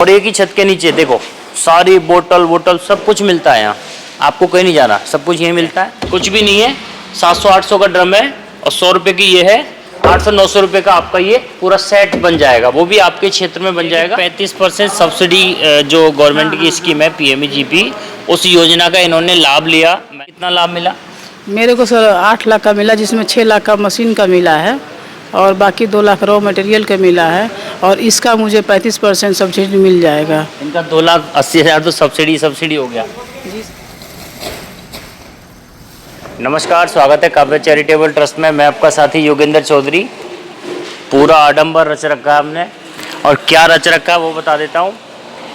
और एक ही छत के नीचे देखो सारी बोतल वोटल सब कुछ मिलता है यहाँ। आपको कहीं नहीं जाना, सब कुछ यहीं मिलता है। कुछ भी नहीं है, 700-800 का ड्रम है और 100 रुपये की ये है। 800-900 रुपये का आपका ये पूरा सेट बन जाएगा, वो भी आपके क्षेत्र में बन जाएगा। 35% सब्सिडी जो गवर्नमेंट की स्कीम है PMEGP, उस योजना का इन्होंने लाभ लिया। कितना लाभ मिला मेरे को सर? 8 लाख का मिला, जिसमें 6 लाख का मशीन का मिला है और बाकी 2 लाख रॉ मटेरियल का मिला है। और इसका मुझे 35% सब्सिडी मिल जाएगा। इनका 2,80,000 तो सब्सिडी हो गया। नमस्कार, स्वागत है काव्य चैरिटेबल ट्रस्ट में। मैं आपका साथी योगेंद्र चौधरी। पूरा आडंबर रच रखा है हमने, और क्या रच रखा है वो बता देता हूँ।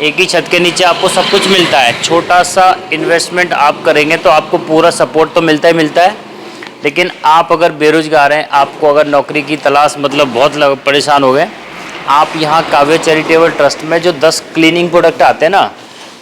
एक ही छत के नीचे आपको सब कुछ मिलता है। छोटा सा इन्वेस्टमेंट आप करेंगे तो आपको पूरा सपोर्ट तो मिलता ही मिलता है। लेकिन आप अगर बेरोजगार हैं, आपको अगर नौकरी की तलाश मतलब बहुत परेशान हो गए, आप यहाँ काव्य चैरिटेबल ट्रस्ट में जो 10 क्लीनिंग प्रोडक्ट आते हैं ना,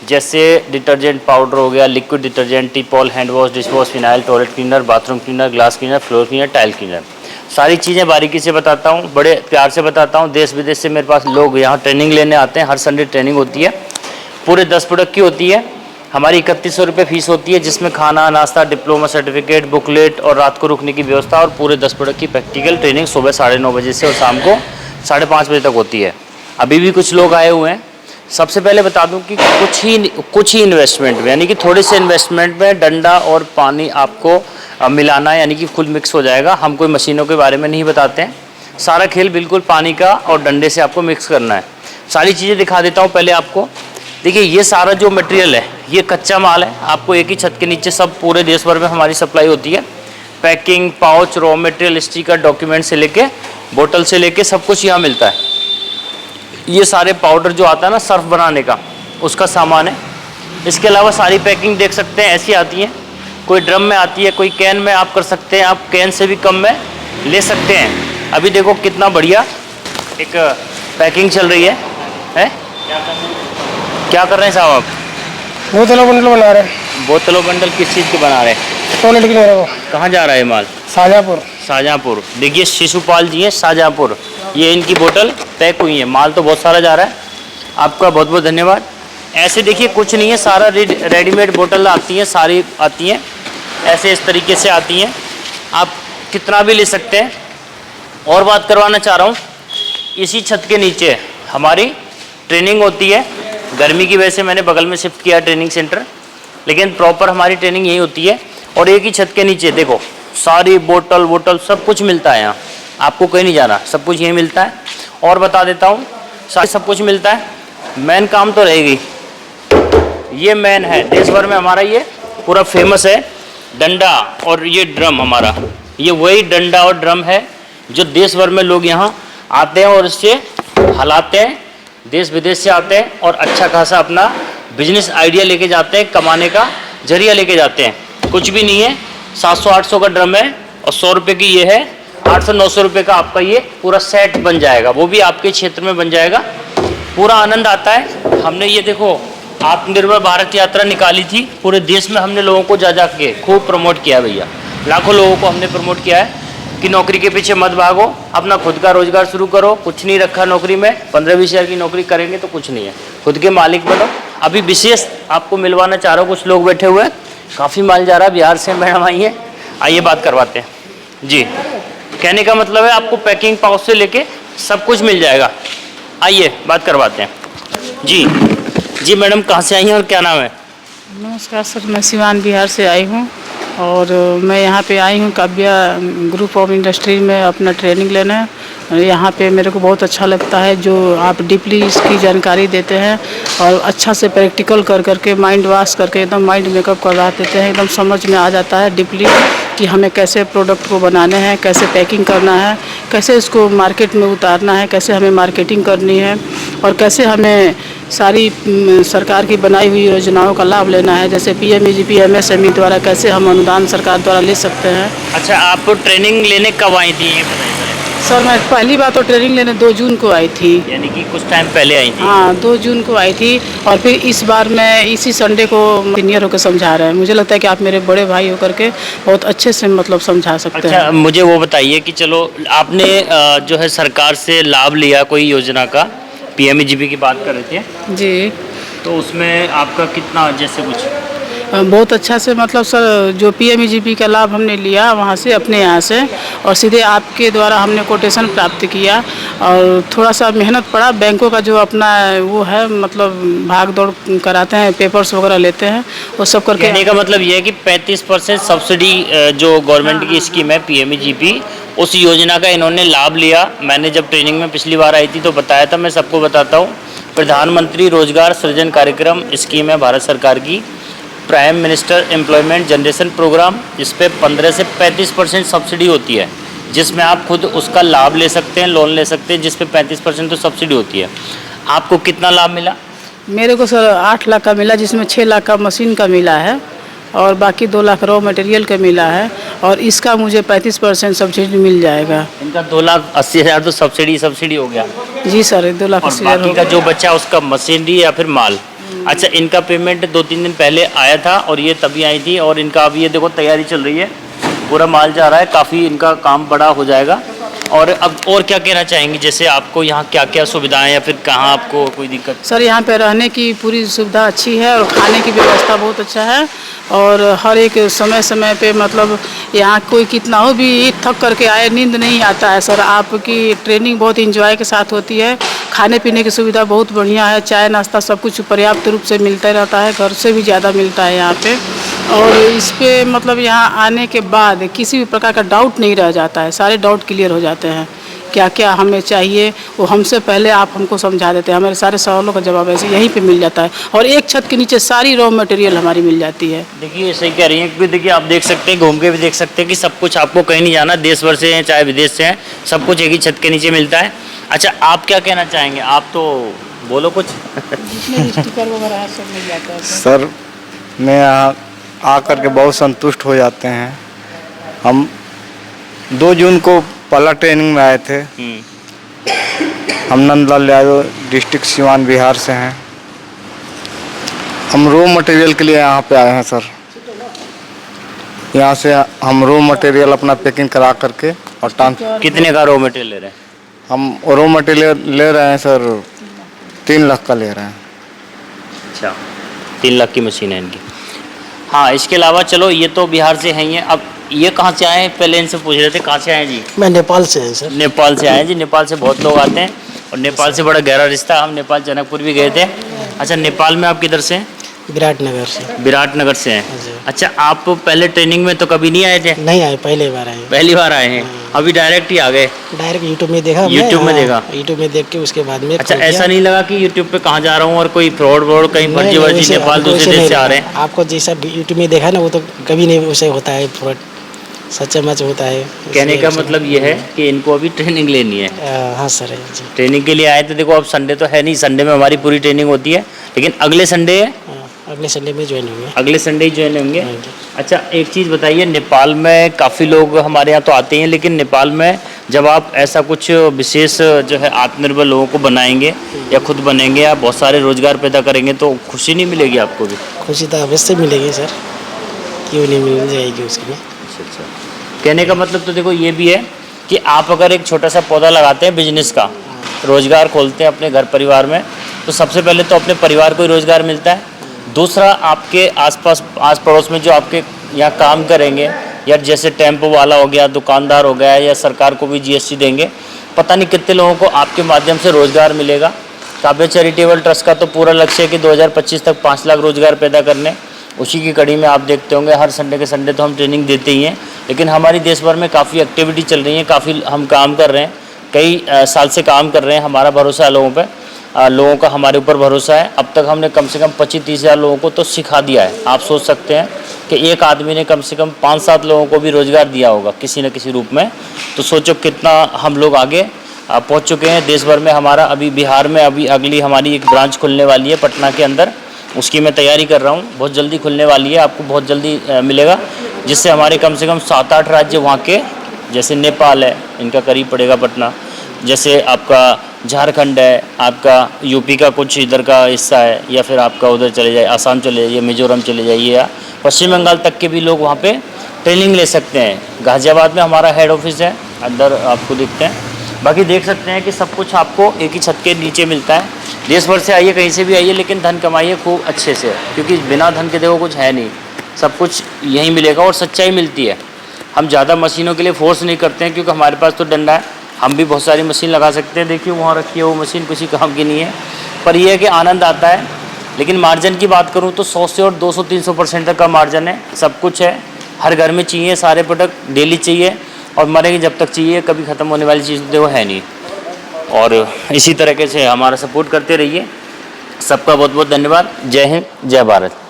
जैसे डिटर्जेंट पाउडर हो गया, liquid detergent, Teepol, hand wash, dish wash, phenyl, toilet cleaner, bathroom cleaner, glass cleaner, floor cleaner, tile cleaner, सारी चीज़ें बारीकी से बताता हूँ, बड़े प्यार से बताता हूँ। देश विदेश से मेरे पास लोग यहाँ ट्रेनिंग लेने आते हैं। हर संडे ट्रेनिंग होती है, पूरे 10 प्रोडक्ट की होती है। हमारी 3100 रुपये फीस होती है, जिसमें खाना, नाश्ता, डिप्लोमा सर्टिफिकेट, बुकलेट और रात को रुकने की व्यवस्था, और पूरे 10 प्रोडक्ट की प्रैक्टिकल ट्रेनिंग सुबह 9:30 बजे से और शाम को 5:30 बजे तक होती है। अभी भी कुछ लोग आए हुए हैं। सबसे पहले बता दूं कि कुछ ही इन्वेस्टमेंट में, यानी कि थोड़े से इन्वेस्टमेंट में डंडा और पानी आपको मिलाना है, यानी कि फुल मिक्स हो जाएगा। हम कोई मशीनों के बारे में नहीं बताते हैं। सारा खेल बिल्कुल पानी का और डंडे से आपको मिक्स करना है। सारी चीज़ें दिखा देता हूँ पहले आपको। देखिए, ये सारा जो मटेरियल है ये कच्चा माल है। आपको एक ही छत के नीचे सब पूरे देश भर में हमारी सप्लाई होती है। Packing, pouch, raw material, sticker, document से लेके बोतल से लेके सब कुछ यहाँ मिलता है। ये सारे पाउडर जो आता है ना सर्फ बनाने का, उसका सामान है। इसके अलावा सारी पैकिंग देख सकते हैं ऐसी आती है। कोई ड्रम में आती है, कोई कैन में आप कर सकते हैं। आप कैन से भी कम में ले सकते हैं। अभी देखो कितना बढ़िया एक पैकिंग चल रही है? क्या कर रहे हैं साहब आप? बोतलों बंडल बना रहे हैं। बोतलों बंडल किस चीज़ के बना रहे हैं? टॉयलेट के लिए। कहाँ जा रहा है माल? शाहजहाँपुर। देखिए, शिशुपाल जी हैं शाहजहाँपुर। ये इनकी बोतल पैक हुई है। माल तो बहुत सारा जा रहा है। आपका बहुत बहुत धन्यवाद। ऐसे देखिए कुछ नहीं है, सारा रेडीमेड बोतल आती हैं, सारी आती हैं ऐसे इस तरीके से आती हैं। आप कितना भी ले सकते हैं। और बात करवाना चाह रहा हूँ, इसी छत के नीचे हमारी ट्रेनिंग होती है। गर्मी की वजह से मैंने बगल में शिफ्ट किया ट्रेनिंग सेंटर, लेकिन प्रॉपर हमारी ट्रेनिंग यही होती है। और एक ही छत के नीचे देखो सारी बोतल वोटल सब कुछ मिलता है यहाँ। आपको कहीं नहीं जाना, सब कुछ यहीं मिलता है। और बता देता हूँ, सब कुछ मिलता है। मेन काम तो रहेगी, ये मेन है देश भर में हमारा, ये पूरा फेमस है डंडा और ये ड्रम हमारा। ये वही डंडा और ड्रम है जो देश भर में लोग यहाँ आते हैं और इससे हलाते हैं। देश विदेश से आते हैं और अच्छा खासा अपना बिजनेस आइडिया लेके जाते हैं, कमाने का जरिया लेके जाते हैं। कुछ भी नहीं है, 700-800 का ड्रम है और 100 रुपये की ये है। 800-900 रुपये का आपका ये पूरा सेट बन जाएगा, वो भी आपके क्षेत्र में बन जाएगा। पूरा आनंद आता है। हमने ये देखो आत्मनिर्भर भारत यात्रा निकाली थी, पूरे देश में हमने लोगों को जा के खूब प्रमोट किया भैया। लाखों लोगों को हमने प्रमोट किया है कि नौकरी के पीछे मत भागो, अपना खुद का रोजगार शुरू करो। कुछ नहीं रखा नौकरी में, 15-20 हज़ार की नौकरी करेंगे तो कुछ नहीं है, खुद के मालिक बनो। अभी विशेष आपको मिलवाना चाह रहा हूँ, कुछ लोग बैठे हुए हैं, काफ़ी माल जा रहा है। बिहार से मैडम आई है, आइए बात करवाते हैं जी। कहने का मतलब है आपको पैकिंग पाउच से लेके सब कुछ मिल जाएगा। आइए बात करवाते हैं जी। मैडम कहाँ से आई हैं और क्या नाम है? नमस्कार सर, मैं सिवान बिहार से आई हूँ और मैं यहाँ पे आई हूँ काव्या ग्रुप ऑफ इंडस्ट्री में अपना ट्रेनिंग लेने। यहाँ पे मेरे को बहुत अच्छा लगता है जो आप डीपली इसकी जानकारी देते हैं और अच्छा से प्रैक्टिकल कर करके माइंड वॉश करके एकदम माइंड मेकअप करवा देते हैं। एकदम समझ में आ जाता है डीपली कि हमें कैसे प्रोडक्ट को बनाने हैं, कैसे पैकिंग करना है, कैसे इसको मार्केट में उतारना है, कैसे हमें मार्केटिंग करनी है और कैसे हमें सारी सरकार की बनाई हुई योजनाओं का लाभ लेना है। जैसे PMEGP MSME द्वारा कैसे हम अनुदान सरकार द्वारा ले सकते हैं। अच्छा, आप ट्रेनिंग लेने कब आई थी ये बताइए? सर मैं पहली बार तो ट्रेनिंग लेने 2 जून को आई थी। यानी कि कुछ टाइम पहले आई थी? हाँ, 2 जून को आई थी। और फिर इस बार मैं इसी संडे को सीनियर होकर समझा रहे हैं। मुझे लगता है कि आप मेरे बड़े भाई होकर के बहुत अच्छे से मतलब समझा सकते हैं। अच्छा, मुझे वो बताइए कि चलो आपने जो है सरकार से लाभ लिया कोई योजना का, पीएमईजीपी की बात कर रहे थे, जी तो उसमें आपका कितना जैसे कुछ बहुत अच्छा से मतलब सर जो पीएमईजीपी का लाभ हमने लिया वहाँ से अपने यहाँ से और सीधे आपके द्वारा हमने कोटेशन प्राप्त किया और थोड़ा सा मेहनत पड़ा। बैंकों का जो अपना वो है मतलब भाग दौड़ कराते हैं, पेपर्स वगैरह लेते हैं, वो सब करके। कहने का मतलब ये है कि 35% सब्सिडी जो गवर्नमेंट की स्कीम है पीएमईजीपी, उस योजना का इन्होंने लाभ लिया। मैंने जब ट्रेनिंग में पिछली बार आई थी तो बताया था, मैं सबको बताता हूँ। प्रधानमंत्री रोजगार सृजन कार्यक्रम स्कीम है भारत सरकार की, prime minister employment generation programme, इस पे 15 से 35% सब्सिडी होती है, जिसमें आप खुद उसका लाभ ले सकते हैं, लोन ले सकते हैं, जिस पे 35% तो सब्सिडी होती है। आपको कितना लाभ मिला? मेरे को सर 8 लाख का मिला, जिसमें 6 लाख का मशीन का मिला है और बाकी 2 लाख रॉ मटेरियल का मिला है और इसका मुझे 35% सब्सिडी मिल जाएगा। इनका 2,80,000 तो सब्सिडी हो गया। जी सर, 2 लाख और 80,000 बाकी का जो बचा उसका मशीनरी या फिर माल। अच्छा, इनका पेमेंट 2-3 दिन पहले आया था और ये तभी आई थी और इनका अभी ये देखो तैयारी चल रही है, पूरा माल जा रहा है, काफ़ी इनका काम बड़ा हो जाएगा। और अब और क्या कहना चाहेंगे, जैसे आपको यहाँ क्या क्या सुविधाएं या फिर कहाँ आपको कोई दिक्कत? सर यहाँ पे रहने की पूरी सुविधा अच्छी है और खाने की व्यवस्था बहुत अच्छा है और हर एक समय समय पे मतलब यहाँ कोई कितना हो भी थक करके आए, नींद नहीं आता है सर। आपकी ट्रेनिंग बहुत इंजॉय के साथ होती है, खाने पीने की सुविधा बहुत बढ़िया है, चाय नाश्ता सब कुछ पर्याप्त रूप से मिलता रहता है, घर से भी ज़्यादा मिलता है यहाँ पे। और इस पे मतलब यहाँ आने के बाद किसी भी प्रकार का डाउट नहीं रह जाता है, सारे डाउट क्लियर हो जाते हैं। क्या क्या हमें चाहिए वो हमसे पहले आप हमको समझा देते हैं, हमारे सारे सवालों का जवाब ऐसे यहीं पे मिल जाता है और एक छत के नीचे सारी रॉ मटेरियल हमारी मिल जाती है। देखिए सही कह रही हैं, क्योंकि देखिए आप देख सकते हैं, घूम के भी देख सकते हैं कि सब कुछ आपको कहीं नहीं जाना, देश भर से हैं चाहे विदेश से हैं, सब कुछ एक ही छत के नीचे मिलता है। अच्छा, आप क्या कहना चाहेंगे? आप तो बोलो कुछ। जितने स्टिकर वगैरह है सब मिल जाता है सर, मैं यहाँ आकर के बहुत संतुष्ट हो जाते हैं। हम 2 जून को पहला ट्रेनिंग में आए थे। हम नंदलाल यादव डिस्ट्रिक्ट सिवान बिहार से हैं। हम रॉ मटेरियल के लिए यहाँ पे आए हैं सर। यहाँ से हम रॉ मटेरियल अपना पैकिंग करा करके और कितने का रॉ मटेरियल ले रहे हैं? हम रॉ मटेरियल ले रहे हैं सर 3 लाख का ले रहे हैं। अच्छा, 3 लाख की मशीन है इनकी। हाँ, इसके अलावा चलो ये तो बिहार से हैं ही हैं। अब ये कहाँ से आए हैं? पहले इनसे पूछ रहे थे कहाँ से आए हैं जी? मैं नेपाल से हैं सर। नेपाल से आए हैं जी। नेपाल से बहुत लोग आते हैं और नेपाल से बड़ा गहरा रिश्ता। हम नेपाल जनकपुर भी गए थे। अच्छा, नेपाल में आप किधर से हैं? विराटनगर से। विराटनगर से हैं। जी। अच्छा, आप पहले ट्रेनिंग में तो कभी नहीं आए थे? नहीं आए, पहले बार आए। पहली बार आए हैं? अभी डायरेक्ट ही आ गए? डायरेक्ट यूट्यूब में देखा। YouTube में देखा? यूट्यूब में देख के उसके बाद में। अच्छा, ऐसा नहीं लगा कि यूट्यूब पे कहाँ जा रहा हूँ और कोई फ्रॉड व्रॉड कहीं फर्जी वर्जी नेपाल दूसरे देश से आ रहे हैं? आपको जैसा यूट्यूब में देखा ना वो तो कभी नहीं उसे होता है, फ्रॉड सच्चा मच होता है। कहने का मतलब ये है कि इनको अभी ट्रेनिंग लेनी है। हाँ सर जी। ट्रेनिंग के लिए आए थे। देखो अब संडे तो है नहीं, संडे में हमारी पूरी ट्रेनिंग होती है, लेकिन अगले संडे है, अगले संडे में ज्वाइन होंगे। अगले संडे ही ज्वाइन होंगे। हाँ जी। अच्छा, एक चीज़ बताइए, नेपाल में काफ़ी लोग हमारे यहाँ तो आते हैं, लेकिन नेपाल में जब आप ऐसा कुछ विशेष जो है आत्मनिर्भर लोगों को बनाएंगे या खुद बनेंगे या बहुत सारे रोजगार पैदा करेंगे तो खुशी नहीं मिलेगी आपको भी? खुशी तो अवश्य मिलेगी सर, क्यों नहीं मिल जाएगी उसकी। अच्छा, कहने का मतलब तो देखो ये भी है कि आप अगर एक छोटा सा पौधा लगाते हैं बिजनेस का, रोजगार खोलते हैं अपने घर परिवार में, तो सबसे पहले तो अपने परिवार को ही रोजगार मिलता है। दूसरा, आपके आसपास आस पड़ोस में जो आपके यहाँ काम करेंगे, या जैसे टेम्पो वाला हो गया, दुकानदार हो गया, या सरकार को भी जीएसटी देंगे, पता नहीं कितने लोगों को आपके माध्यम से रोजगार मिलेगा। काव्य चैरिटेबल ट्रस्ट का तो पूरा लक्ष्य है कि 2025 तक 5 लाख रोजगार पैदा करने। उसी की कड़ी में आप देखते होंगे हर संडे के संडे तो हम ट्रेनिंग देते ही हैं, लेकिन हमारी देश भर में काफ़ी एक्टिविटी चल रही है, काफ़ी हम काम कर रहे हैं, कई साल से काम कर रहे हैं। हमारा भरोसा है लोगों पर, लोगों का हमारे ऊपर भरोसा है। अब तक हमने कम से कम 25-30 हज़ार लोगों को तो सिखा दिया है। आप सोच सकते हैं कि एक आदमी ने कम से कम 5-7 लोगों को भी रोज़गार दिया होगा किसी न किसी रूप में। तो सोचो कितना हम लोग आगे पहुंच चुके हैं देश भर में। हमारा अभी बिहार में अभी अगली हमारी एक ब्रांच खुलने वाली है पटना के अंदर, उसकी मैं तैयारी कर रहा हूँ, बहुत जल्दी खुलने वाली है, आपको बहुत जल्दी मिलेगा, जिससे हमारे कम से कम 7-8 राज्य वहाँ के, जैसे नेपाल है इनका करीब पड़ेगा पटना, जैसे आपका झारखंड है, आपका यूपी का कुछ इधर का हिस्सा है, या फिर आपका उधर चले जाए आसाम चले जाइए, मिजोरम चले जाइए, या पश्चिम बंगाल तक के भी लोग वहाँ पे ट्रेनिंग ले सकते हैं। गाज़ियाबाद में हमारा हेड ऑफिस है, अंदर आपको दिखते हैं। बाकी देख सकते हैं कि सब कुछ आपको एक ही छत के नीचे मिलता है। देश भर से आइए, कहीं से भी आइए, लेकिन धन कमाइए खूब अच्छे से, क्योंकि बिना धन के देखो कुछ है नहीं, सब कुछ यहीं मिलेगा और सच्चाई मिलती है। हम ज़्यादा मशीनों के लिए फोर्स नहीं करते हैं, क्योंकि हमारे पास तो डंडा है, हम भी बहुत सारी मशीन लगा सकते हैं। देखिए वहाँ रखी है वो मशीन, किसी काम की नहीं है, पर यह है कि आनंद आता है। लेकिन मार्जिन की बात करूँ तो 100 से और 200-300% तक का मार्जिन है। सब कुछ है, हर घर में चाहिए, सारे प्रोडक्ट डेली चाहिए और मरेंगे जब तक चाहिए, कभी ख़त्म होने वाली चीज़ तो वो है नहीं। और इसी तरीके से हमारा सपोर्ट करते रहिए। सबका बहुत बहुत धन्यवाद। जय हिंद, जय भारत।